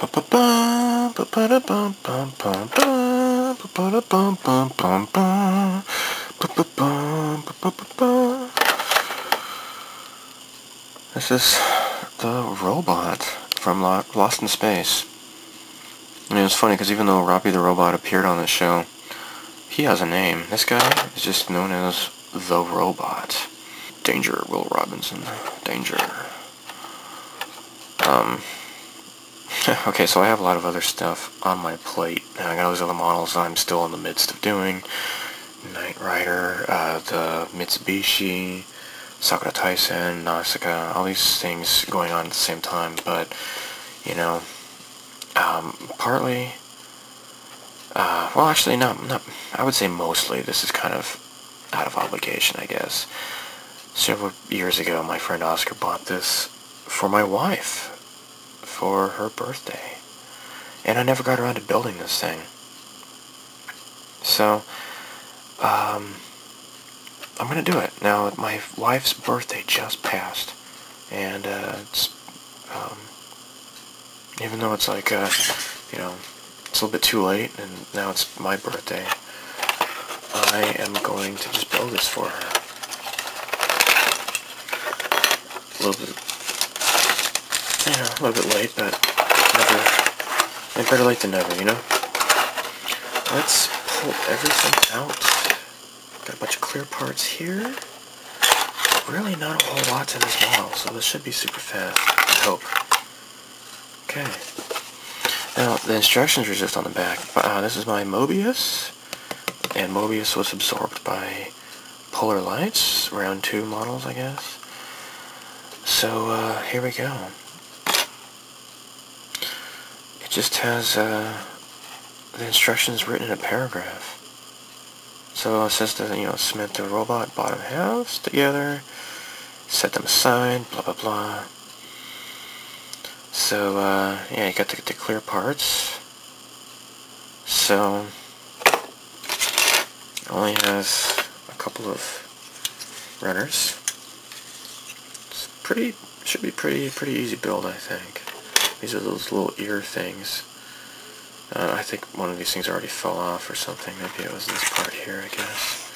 This is the robot from Lost in Space. I mean, it's funny because even though Robbie the Robot appeared on this show, he has a name. This guy is just known as the Robot. Danger, Will Robinson. Danger. Okay, so I have a lot of other stuff on my plate. I got all these other models I'm still in the midst of doing. Knight Rider, the Mitsubishi, Sakura Taisen, Nausicaa, all these things going on at the same time, but, you know, partly, well, actually, not, I would say mostly, this is kind of out of obligation, I guess. Several years ago, my friend Oscar bought this for my wife for her birthday, and I never got around to building this thing. So, I'm gonna do it. Now, my wife's birthday just passed, and, it's, even though it's like, you know, it's a little bit too late, and now it's my birthday, I am going to just build this for her. A little bit, you know, a little bit late, but never, better late than never, you know? Let's pull everything out. Got a bunch of clear parts here. Really not a whole lot to this model, so this should be super fast, I hope. Okay. Now, the instructions are just on the back. This is my Moebius, and Moebius was absorbed by Polar Lights, round 2 models, I guess. So, here we go. It just has, the instructions written in a paragraph. So it says to, you know, cement the robot bottom halves together, set them aside, blah blah blah. So, yeah, you got the clear parts. So, it only has a couple of runners. It's should be pretty easy build, I think. These are those little ear things. I think one of these things already fell off or something. Maybe it was this part here, I guess.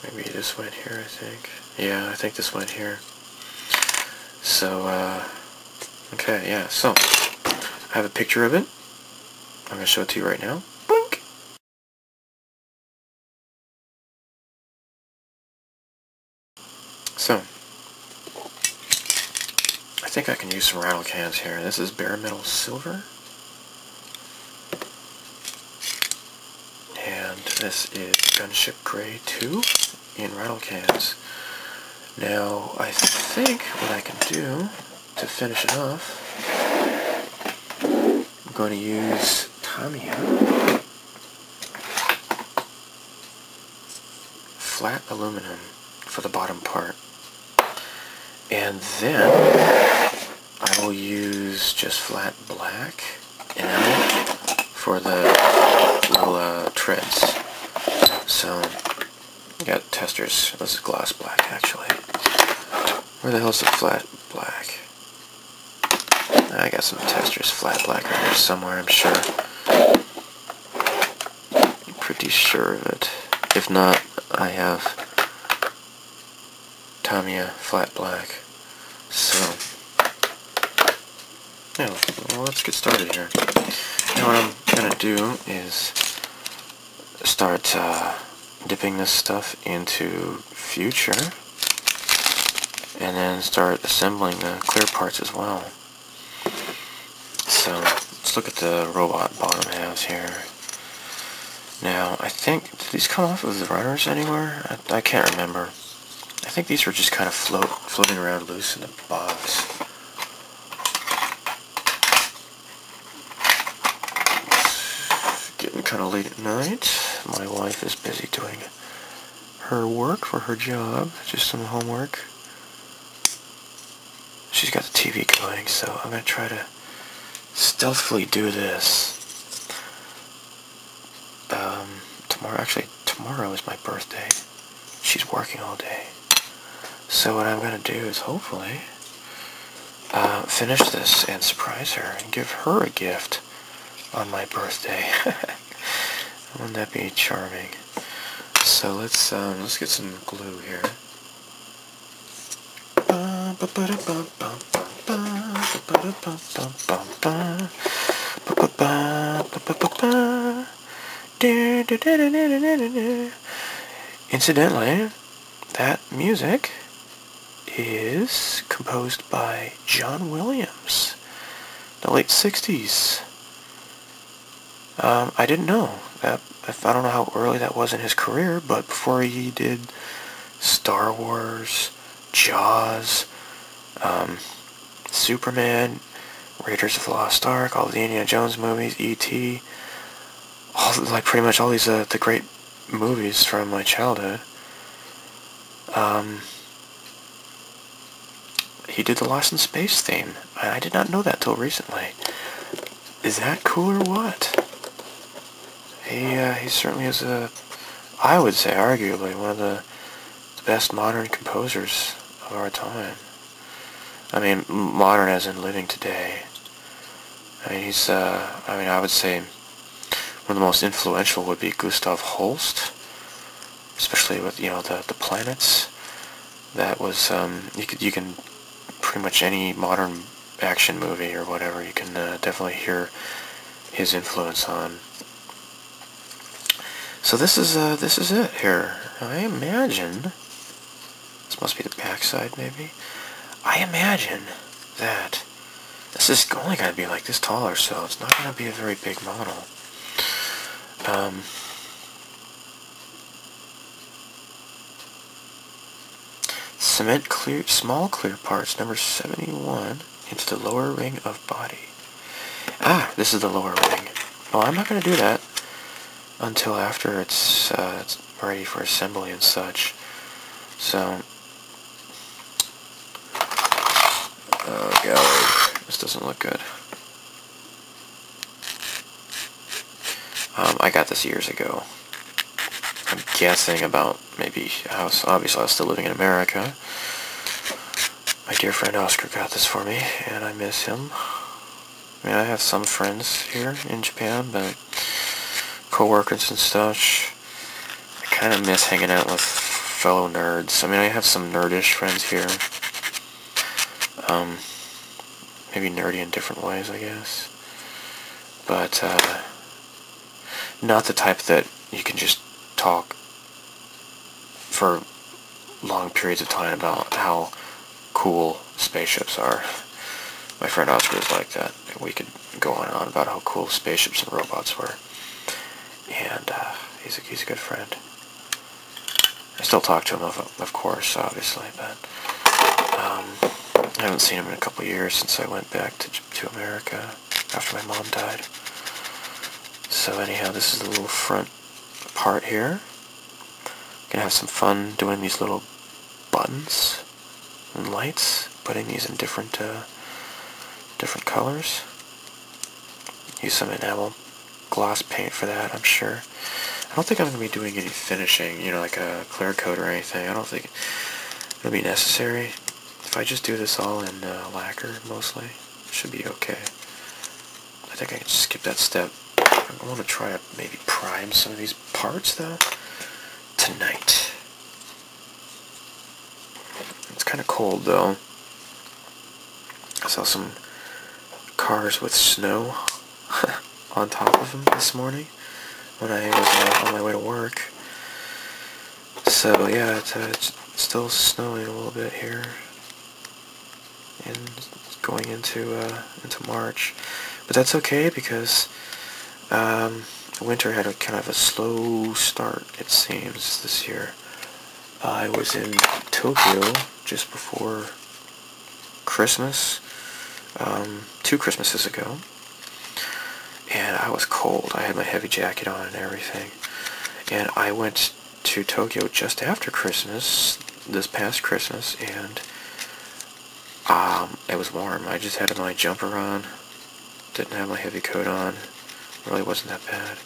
Maybe this went here, I think. Yeah, I think this went here. So, okay, yeah, so, I have a picture of it. I'm going to show it to you right now. Boink! So, I think I can use some rattle cans here. This is bare metal silver. And this is Gunship Gray 2 in rattle cans. Now, I think what I can do to finish it off, I'm going to use Tamiya flat aluminum for the bottom part. And then I will use just flat black enamel for the little treads. So, I got testers. This is gloss black, actually. Where the hell's the flat black? I got some testers flat black right here somewhere, I'm sure. I'm pretty sure of it. If not, I have Tamiya flat black. So, yeah, well, let's get started here. Now what I'm going to do is start dipping this stuff into Future, and then start assembling the clear parts as well. So, let's look at the robot bottom halves here. Now, I think, did these come off of the runners anywhere? I can't remember. I think these were just kind of floating around loose in the box. It's getting kind of late at night. My wife is busy doing her work for her job, just some homework. She's got the TV going, so I'm going to try to stealthily do this. Tomorrow is my birthday. She's working all day. So what I'm going to do is hopefully finish this and surprise her and give her a gift on my birthday. Wouldn't that be charming? So let's get some glue here. Incidentally, that music is composed by John Williams, the late 60s. I didn't know that. I don't know how early that was in his career, but before he did Star Wars, Jaws, Superman, Raiders of the Lost Ark, all the Indiana Jones movies, E.T., pretty much all these the great movies from my childhood. He did the Lost in Space theme. I did not know that till recently. Is that cool or what? He certainly is I would say, arguably, one of the best modern composers of our time. I mean, modern as in living today. I mean, he's, I would say one of the most influential would be Gustav Holst, especially with, the planets. That was, you can pretty much any modern action movie or whatever, you can definitely hear his influence on. So this is it here. I imagine, this must be the backside maybe. I imagine that this is only going to be like this tall or so. It's not going to be a very big model. Cement small clear parts, number 71, into the lower ring of body. This is the lower ring. Well, I'm not going to do that until after it's ready for assembly and such. So, oh god, this doesn't look good. I got this years ago. I'm guessing about maybe obviously I was still living in America. My dear friend Oscar got this for me, and I miss him. I mean, I have some friends here in Japan, but co-workers and such. I kind of miss hanging out with fellow nerds. I mean, I have some nerdish friends here. Maybe nerdy in different ways, I guess. But, not the type that you can just talk for long periods of time about how cool spaceships are. My friend Oscar is like that. We could go on and on about how cool spaceships and robots were. And he's a good friend. I still talk to him, of course, obviously, but I haven't seen him in a couple of years since I went back to America after my mom died. So anyhow, this is the little front part here. Gonna have some fun doing these little buttons and lights, putting these in different colors. Use some enamel gloss paint for that, I'm sure. I don't think I'm going to be doing any finishing, like a clear coat or anything. I don't think it'll be necessary. If I just do this all in lacquer, mostly, it should be okay. I think I can skip that step. I want to try to maybe prime some of these parts, though, tonight. It's kind of cold, though. I saw some cars with snow on top of them this morning when I was on my way to work. So yeah, it's still snowing a little bit here, and going into March. But that's okay because winter had a kind of a slow start, it seems, this year. I was in Tokyo just before Christmas, 2 Christmases ago, and I was cold. I had my heavy jacket on and everything. And I went to Tokyo just after Christmas, this past Christmas, and it was warm. I just had my jumper on, didn't have my heavy coat on. It really wasn't that bad.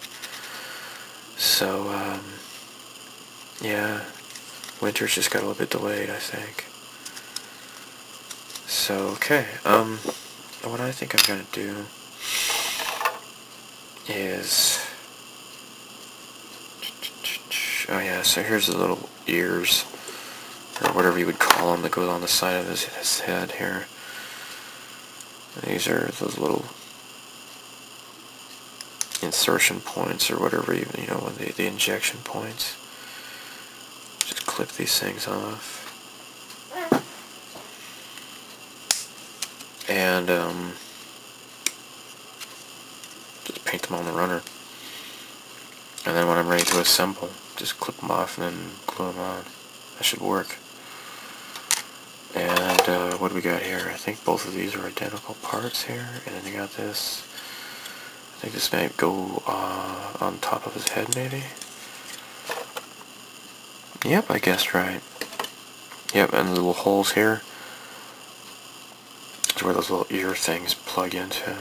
So, yeah, winter's just got a little bit delayed, I think. So, okay, what I think I'm gonna do is, oh yeah, so here's the little ears, or whatever you would call them, that goes on the side of his head here. These are those little insertion points, or whatever, you know, the injection points. Just clip these things off. And, just paint them on the runner. And then when I'm ready to assemble, just clip them off and then glue them on. That should work. And, what do we got here? I think both of these are identical parts here. And then you got this. I think this may go, on top of his head, maybe? Yep, I guessed right. Yep, and the little holes here. That's where those little ear things plug into.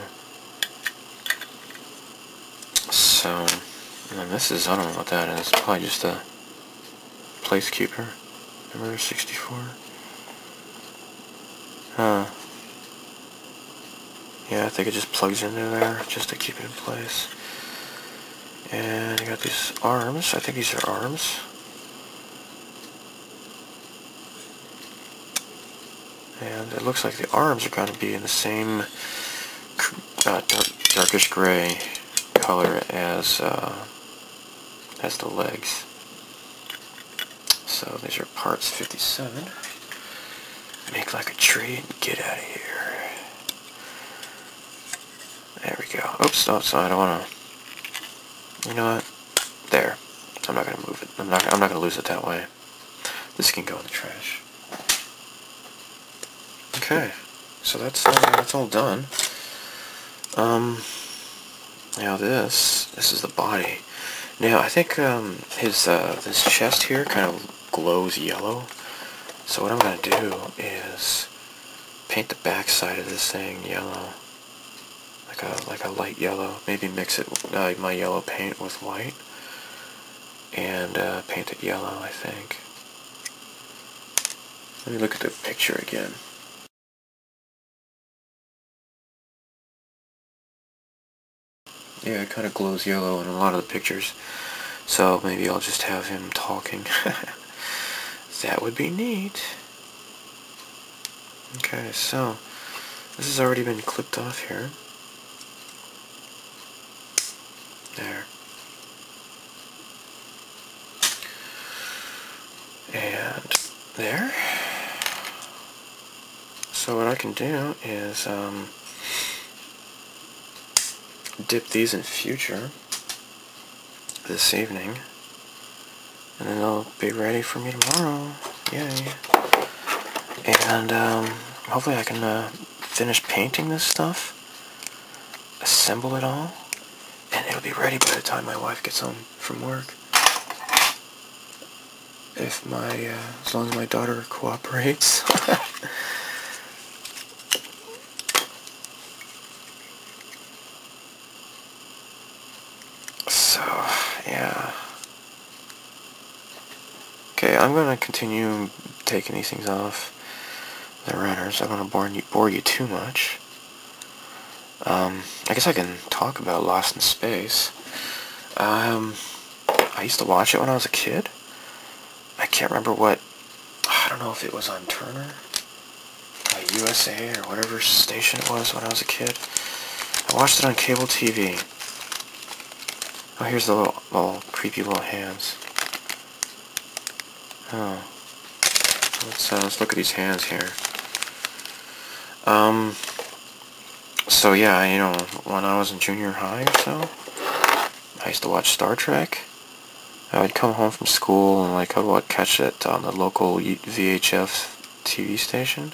So, and then this is, I don't know what that is. Probably just a place keeper. Remember 64? Huh. Yeah, I think it just plugs into there just to keep it in place. And you got these arms. I think these are arms. And it looks like the arms are going to be in the same darkish gray color as the legs. So these are parts 57. Make like a tree and get out of here. There we go. Oops, oh, so I don't want to. You know what? There. I'm not going to move it. I'm not going to lose it that way. This can go in the trash. Okay, so that's all done. Now this is the body. Now I think this chest here kind of glows yellow. So what I'm gonna do is paint the back side of this thing yellow, like a light yellow. Maybe mix it my yellow paint with white, and paint it yellow. I think. Let me look at the picture again. Yeah, it kind of glows yellow in a lot of the pictures. So maybe I'll just have him talking. That would be neat. Okay, so this has already been clipped off here. There. And there. So what I can do is dip these in future this evening, and then they'll be ready for me tomorrow. Yay. And hopefully I can finish painting this stuff, assemble it all, and it'll be ready by the time my wife gets home from work. As long as my daughter cooperates. So, yeah. Okay, I'm gonna continue taking these things off the runners. I don't want to bore you too much. I guess I can talk about Lost in Space. I used to watch it when I was a kid. I can't remember I don't know if it was on Turner, USA, or whatever station it was when I was a kid. I watched it on cable TV. Oh, here's the little creepy little hands. Oh. Let's look at these hands here. So yeah, you know, when I was in junior high or so, I used to watch Star Trek. I would come home from school and I would catch it on the local VHF TV station.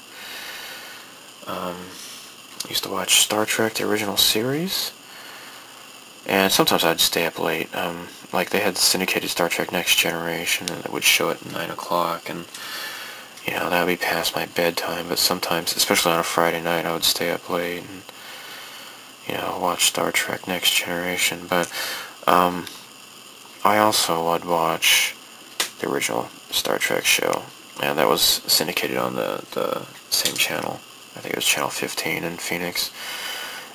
I used to watch Star Trek, the original series. And sometimes I'd stay up late. Like they had syndicated Star Trek Next Generation, and it would show at 9 o'clock, and you know, that would be past my bedtime. But sometimes, especially on a Friday night, I would stay up late and, you know, watch Star Trek Next Generation. But I also would watch the original Star Trek show, and that was syndicated on the same channel. I think it was channel 15 in Phoenix.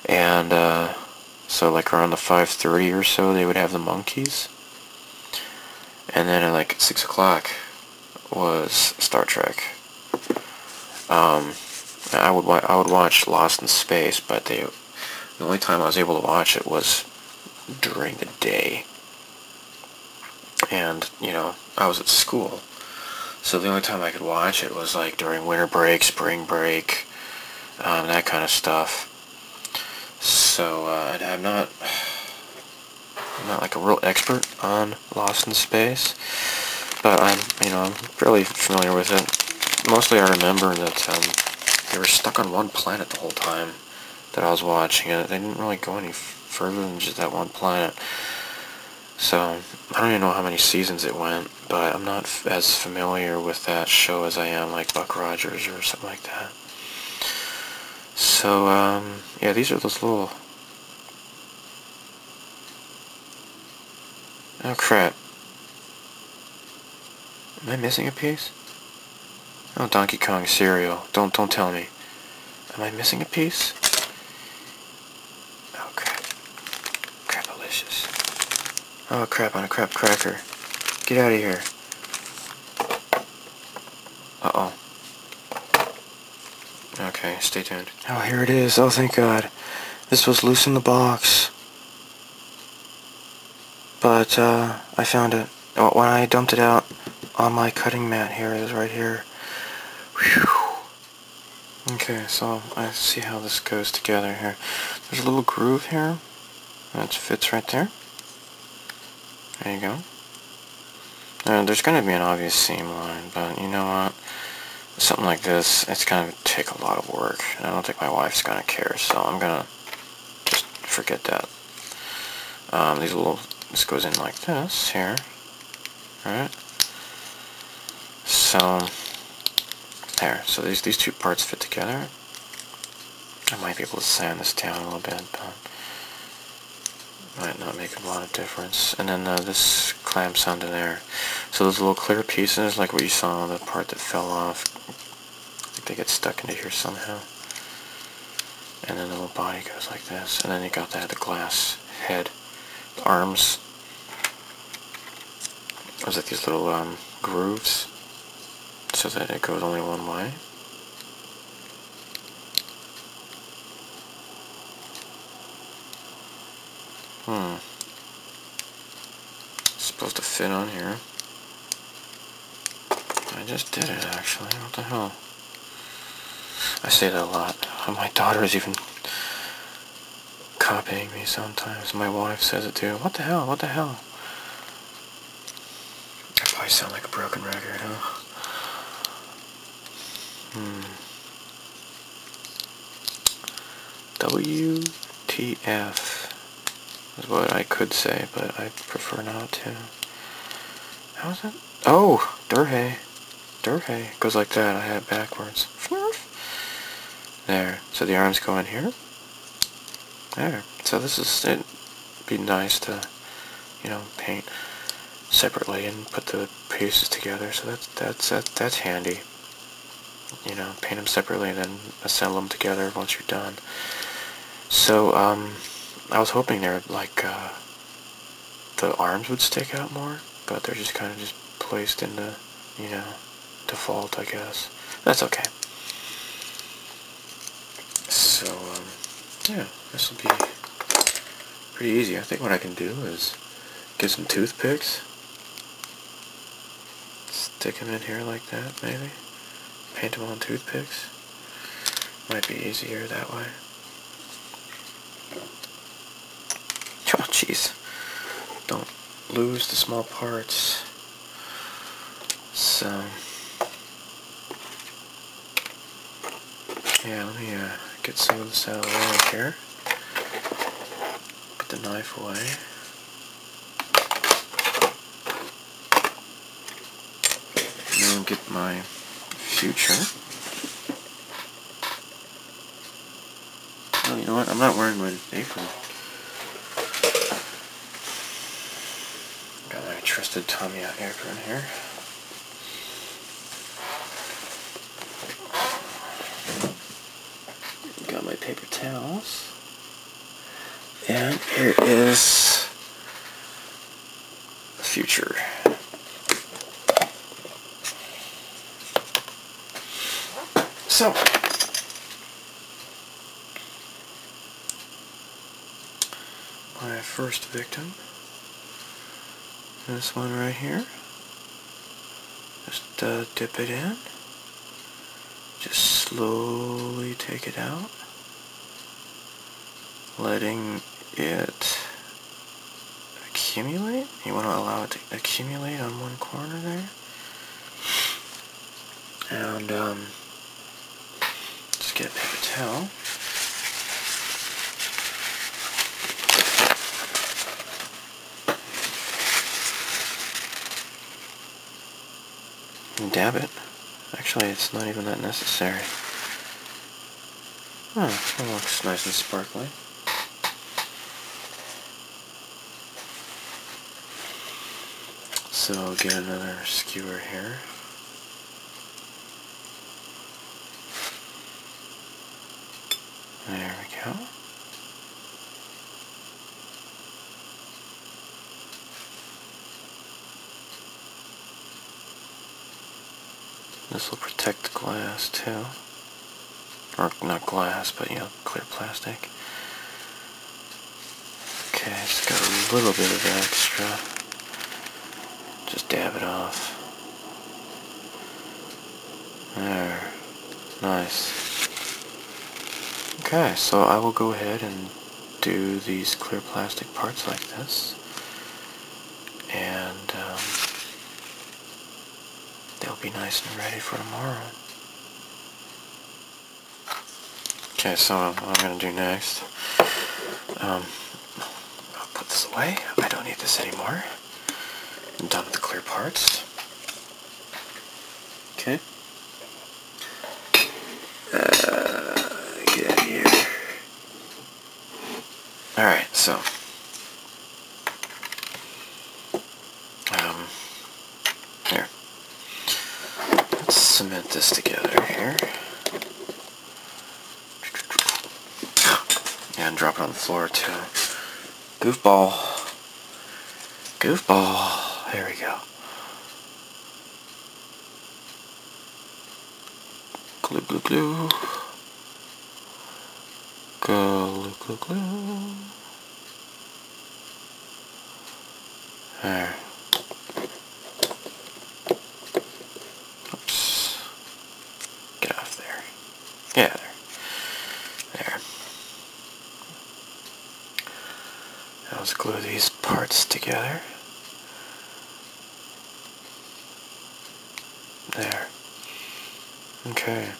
And so like around the 5:30 or so, they would have the monkeys. And then at like 6 o'clock was Star Trek. I would watch Lost in Space, but the only time I was able to watch it was during the day. And, you know, I was at school, so the only time I could watch it was like during winter break, spring break, that kind of stuff. So I'm not like a real expert on Lost in Space, but I'm fairly familiar with it. Mostly I remember that they were stuck on one planet the whole time that I was watching it. They didn't really go any further than just that one planet. So, I don't even know how many seasons it went, but I'm not as familiar with that show as I am like Buck Rogers or something like that. So, yeah, these are those little... Oh, crap. Am I missing a piece? Oh, Donkey Kong cereal. Don't tell me. Am I missing a piece? Oh, crap. Crapalicious. Oh, crap on a crap cracker. Get out of here. Uh-oh. Okay, stay tuned. Oh, here it is. Oh, thank God. This was loose in the box. But, I found it. When I dumped it out on my cutting mat here, it is right here. Whew. Okay, so I see how this goes together here. There's a little groove here. That fits right there. There you go. There's going to be an obvious seam line, but you know what? Something like this, it's going to take a lot of work, and I don't think my wife's going to care, so I'm going to just forget that. This goes in like this here. Alright? So, there. So these two parts fit together. I might be able to sand this down a little bit, but might not make a lot of difference. And then this clamps onto there. So those little clear pieces, like what you saw, the part that fell off, I think they get stuck into here somehow. And then the little body goes like this. And then you got the glass head, the arms. There's like these little grooves, so that it goes only one way. It's supposed to fit on here. I just did it, actually. What the hell? I say that a lot. My daughter is even copying me sometimes. My wife says it too. What the hell? What the hell? I probably sound like a broken record, huh? WTF is what I could say, but I prefer not to. How is it? Oh! Durhay. Durhay. Goes like that. I had it backwards. There. So the arms go in here. There. So this is... It'd be nice to, paint separately and put the pieces together. So that's handy. Paint them separately and then assemble them together once you're done. So, I was hoping there, the arms would stick out more, but they're just kind of just placed in the, default, I guess. That's okay. So, yeah, this will be pretty easy. I think what I can do is get some toothpicks, stick them in here like that, maybe. Paint them on toothpicks. Might be easier that way. Oh, jeez. Don't lose the small parts. So, yeah, let me get some of this out of the way here. Put the knife away. And get my future. Oh, you know what? I'm not wearing my apron. Got my trusted Tamiya apron here. towels. And here is the future. So, my first victim, this one right here. Just dip it in. Just slowly take it out, letting it accumulate. You want to allow it to accumulate on one corner there. And just get a paper towel. And dab it. Actually, it's not even that necessary. Oh, it looks nice and sparkly. So get another skewer here. There we go. This will protect the glass too. Or not glass, but clear plastic. Okay, it's got a little bit of extra. Just dab it off. There. Nice. Okay, so I will go ahead and do these clear plastic parts like this. And they'll be nice and ready for tomorrow. Okay, so what I'm going to do next, I'll put this away. I don't need this anymore. I'm done with the clear parts. Okay. Get out of here. Alright, so here. Let's cement this together here. And drop it on the floor too. Goofball. Goofball. There we go. Glue, glue, glue. Glue, glue, glue. There. Oops. Get off there. Yeah, there. There. Now let's glue these parts together. There. Okay.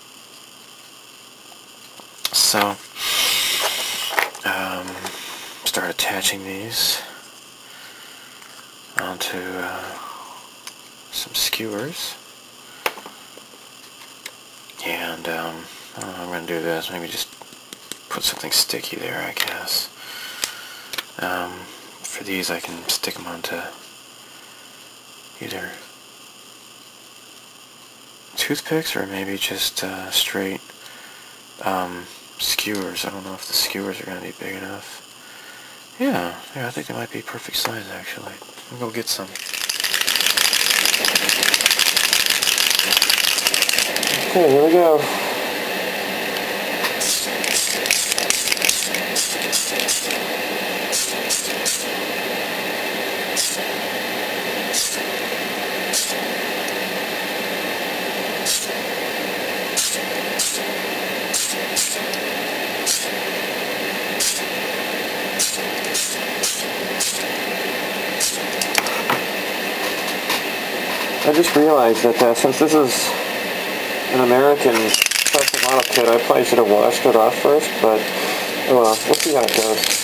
So, start attaching these onto some skewers. And I don't know how I'm going to do this. Maybe just put something sticky there, I guess. For these, I can stick them onto either toothpicks or maybe just straight skewers. I don't know if the skewers are going to be big enough. Yeah, I think they might be perfect size actually. I'll go get some. Okay, here we go. I just realized that since this is an American plastic model kit, I probably should have washed it off first, but oh well, we'll see how it goes.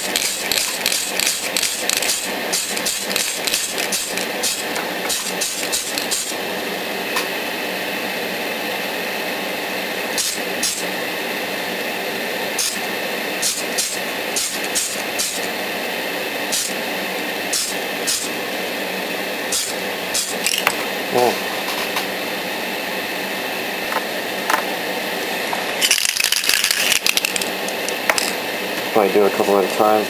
Oh. probably do a couple at a time.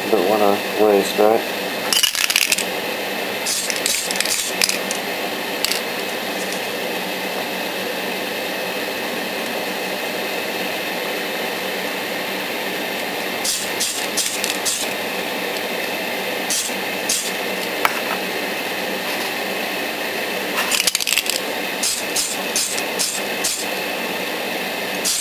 Don't want to waste, right?